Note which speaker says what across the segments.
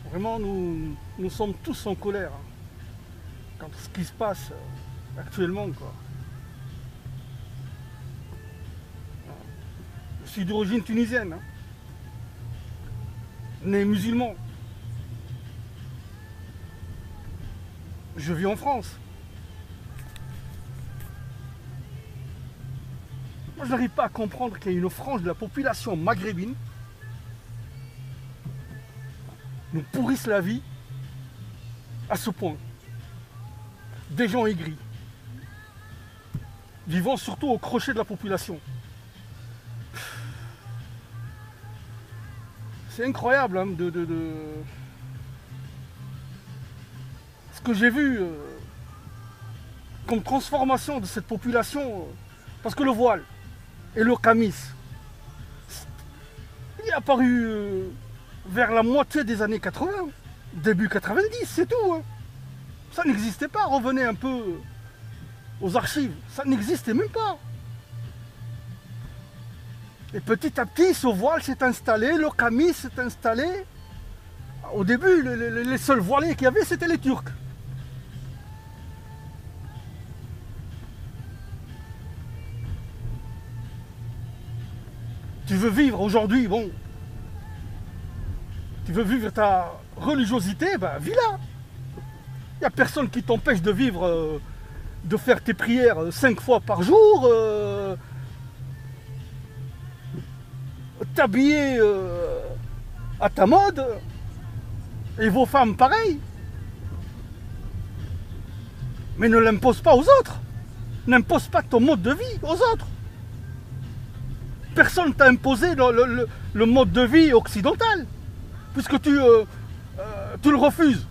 Speaker 1: Vraiment, nous sommes tous en colère quand ce qui se passe actuellement, quoi. Je suis d'origine tunisienne, né musulman. Je vis en France. Moi, je n'arrive pas à comprendre qu'il y ait une frange de la population maghrébine nous pourrissent la vie à ce point. Des gens aigris, vivant surtout au crochet de la population. C'est incroyable ce que j'ai vu comme transformation de cette population, parce que le voile et le camis, il est apparu vers la moitié des années 80, début 90, c'est tout. Ça n'existait pas, revenez un peu aux archives, ça n'existait même pas. Et petit à petit, ce voile s'est installé, le camis s'est installé. Au début, les seuls voilés qu'il y avait, c'était les Turcs. Tu veux vivre aujourd'hui, bon, tu veux vivre ta religiosité, ben vis-la. Il n'y a personne qui t'empêche de vivre, de faire tes prières 5 fois par jour, t'habiller à ta mode, et vos femmes pareil. Mais ne l'impose pas aux autres. N'impose pas ton mode de vie aux autres. Personne t'a imposé le mode de vie occidental, puisque tu le refuses.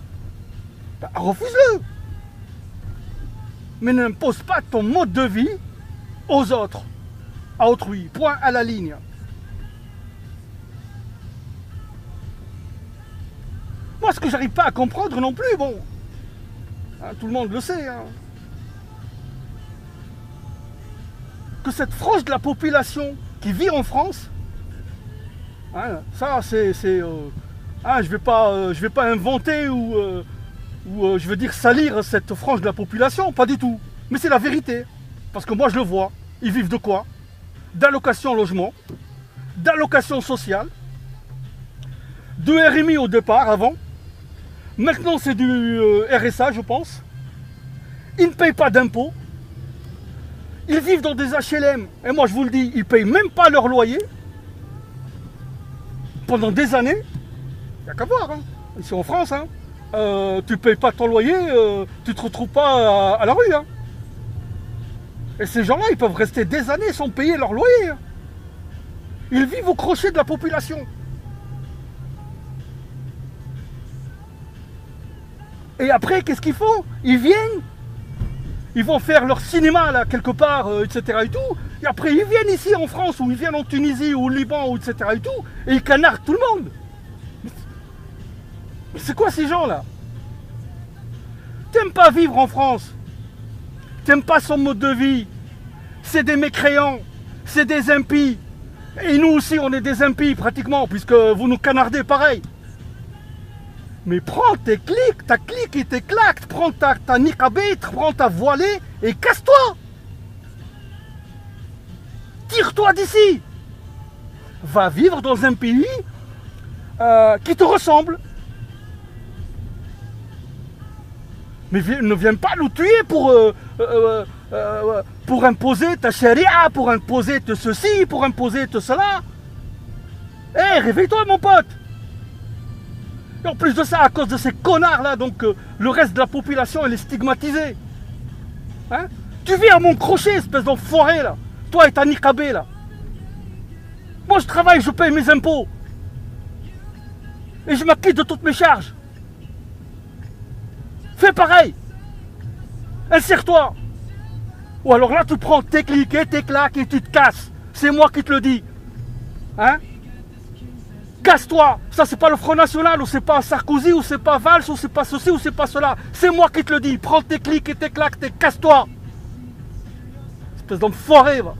Speaker 1: Ben, refuse-le. Mais n'impose pas ton mode de vie aux autres, à autrui. Point à la ligne. Moi, ce que j'arrive pas à comprendre non plus, bon, tout le monde le sait, que cette frange de la population qui vit en France, ça c'est, je vais pas inventer ou je veux dire salir cette frange de la population, pas du tout. Mais c'est la vérité, parce que moi je le vois. Ils vivent de quoi? D'allocation logement, d'allocation sociale, de RMI au départ avant. Maintenant c'est du RSA, je pense. Ils ne payent pas d'impôts. Ils vivent dans des HLM. Et moi je vous le dis, ils ne payent même pas leur loyer. Pendant des années. Il n'y a qu'à voir. Ici en France, tu ne payes pas ton loyer, tu ne te retrouves pas à la rue. Et ces gens-là, ils peuvent rester des années sans payer leur loyer. Ils vivent au crochet de la population. Et après, qu'est-ce qu'ils font? Ils viennent, ils vont faire leur cinéma là, quelque part, etc. et tout. Et après, ils viennent ici en France, ou ils viennent en Tunisie, ou au Liban, ou etc. et tout. Et ils canardent tout le monde. Mais c'est quoi ces gens-là? T'aimes pas vivre en France? T'aimes pas son mode de vie? C'est des mécréants, c'est des impies. Et nous aussi, on est des impies pratiquement, puisque vous nous canardez pareil. Mais prends tes clics, ta clique et tes claques, prends ta niqabée, prends ta voilée et casse-toi. Tire-toi d'ici. Va vivre dans un pays qui te ressemble. Mais ne viens pas nous tuer pour imposer ta charia, pour imposer te ceci, pour imposer te cela. Hé, réveille-toi mon pote. Et en plus de ça, à cause de ces connards là, donc le reste de la population elle est stigmatisée. Tu vis à mon crochet, espèce d'enfoiré là. Toi et ta niqabée là. Moi je travaille, je paye mes impôts. Et je m'acquitte de toutes mes charges. Fais pareil. Insère-toi. Ou alors là tu prends tes clics et tes claques et tu te casses. C'est moi qui te le dis. Casse-toi. Ça c'est pas le Front National, ou c'est pas Sarkozy, ou c'est pas Valls, ou c'est pas ceci, ou c'est pas cela. C'est moi qui te le dis. Prends tes clics et tes claques et casse-toi. Espèce d'enfoiré va.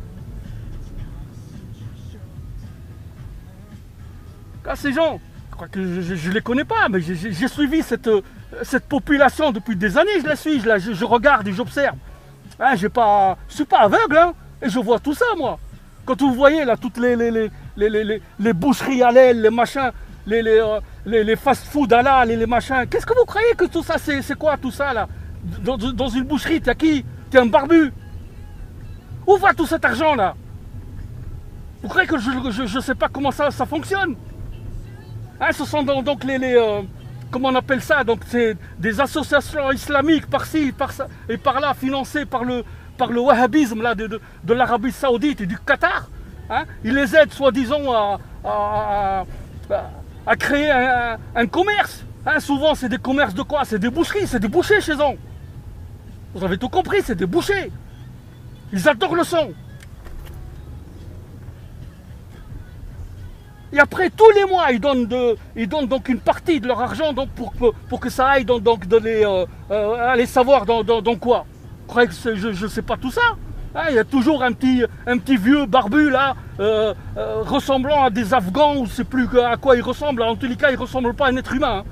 Speaker 1: Ces gens, crois que je les connais pas, mais j'ai suivi cette population depuis des années, je la suis, je regarde et j'observe. Hein, je suis pas aveugle, hein, et je vois tout ça, moi. Quand vous voyez là, toutes les boucheries halal, les machins, les fast-food halal, les machins, qu'est-ce que vous croyez que tout ça, c'est quoi tout ça là? Dans une boucherie, t'as qui? T'es un barbu? Où va tout cet argent là? Vous croyez que je sais pas comment ça fonctionne? Hein, ce sont donc comment on appelle ça? Donc c'est des associations islamiques par-ci, par-ça et par-là, financées par le wahhabisme là, de l'Arabie Saoudite et du Qatar. Hein, ils les aident soi-disant à créer un commerce. Hein, souvent c'est des commerces de quoi? C'est des boucheries, c'est des bouchers chez eux. Vous avez tout compris, c'est des bouchers. Ils adorent le son. Et après, tous les mois, ils donnent donc une partie de leur argent donc, pour que ça aille aller savoir dans quoi. Vous croyez que je ne sais pas tout ça? Hein, il y a toujours un petit vieux barbu là, ressemblant à des Afghans, ou je ne sais plus à quoi il ressemble. En tous les cas, il ne ressemble pas à un être humain. Hein.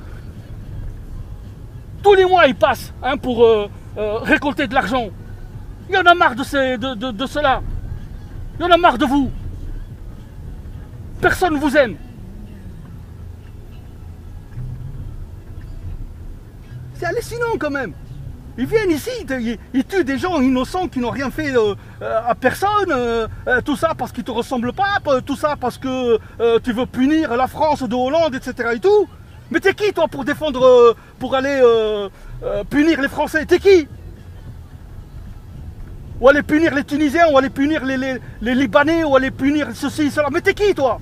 Speaker 1: Tous les mois, ils passent hein, pour récolter de l'argent. Il y en a marre de cela. Il y en a marre de vous. Personne ne vous aime. C'est hallucinant quand même. Ils viennent ici, ils tuent des gens innocents qui n'ont rien fait à personne. Tout ça parce qu'ils ne te ressemblent pas. Tout ça parce que tu veux punir la France de Hollande, etc. et tout. Mais t'es qui toi pour défendre, pour aller punir les Français? T'es qui? Ou aller punir les Tunisiens, ou aller punir les Libanais, ou aller punir ceci, cela. Mais t'es qui toi?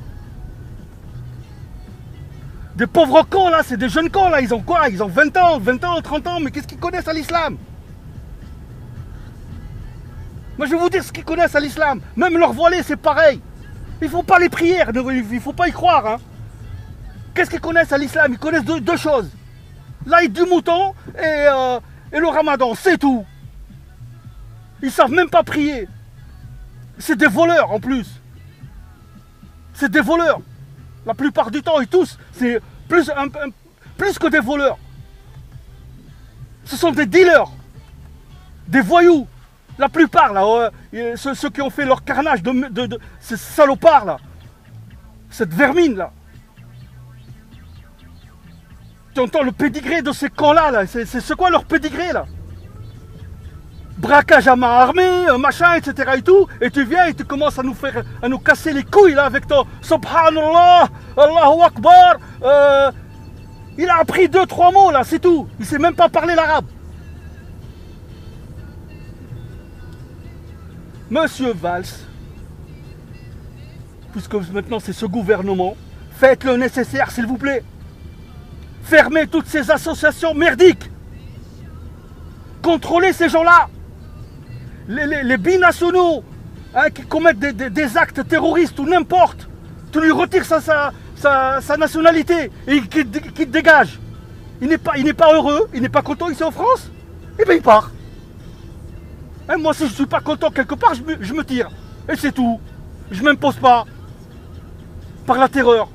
Speaker 1: Des pauvres cons là, c'est des jeunes cons là, ils ont quoi? Ils ont 20 ans, 30 ans, mais qu'est-ce qu'ils connaissent à l'islam? Moi je vais vous dire ce qu'ils connaissent à l'islam. Même leur voilé c'est pareil. Ils font pas les prières, il faut pas y croire. Hein. Qu'est-ce qu'ils connaissent à l'islam? Ils connaissent deux choses. L'aïd du mouton et le ramadan, c'est tout. Ils savent même pas prier. C'est des voleurs en plus. C'est des voleurs. La plupart du temps, ils tous, c'est plus que des voleurs. Ce sont des dealers, des voyous. La plupart, là, ceux qui ont fait leur carnage de ces salopards, là, cette vermine, là. Tu entends le pédigré de ces cons-là, là. C'est quoi leur pédigré, là? Braquage à main armée, machin, etc. et tout, et tu viens et tu commences à nous casser les couilles là avec ton Subhanallah, Allahu Akbar. Il a appris 2-3 mots là, c'est tout. Il sait même pas parler l'arabe. Monsieur Valls, puisque maintenant c'est ce gouvernement, faites le nécessaire s'il vous plaît. Fermez toutes ces associations merdiques. Contrôlez ces gens-là. Les binationaux hein, qui commettent des actes terroristes ou n'importe, tu lui retires sa nationalité et qu'il dégage. Il n'est pas heureux, il n'est pas content ici en France, et bien il part. Hein, moi si je ne suis pas content quelque part, je me tire. Et c'est tout. Je ne m'impose pas par la terreur.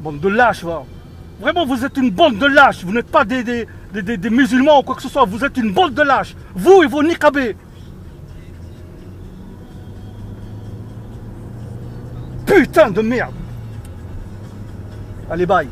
Speaker 1: Bande de lâches, va. Vraiment, vous êtes une bande de lâches. Vous n'êtes pas des musulmans ou quoi que ce soit. Vous êtes une bande de lâches. Vous et vos niqabés. Putain de merde. Allez, bye.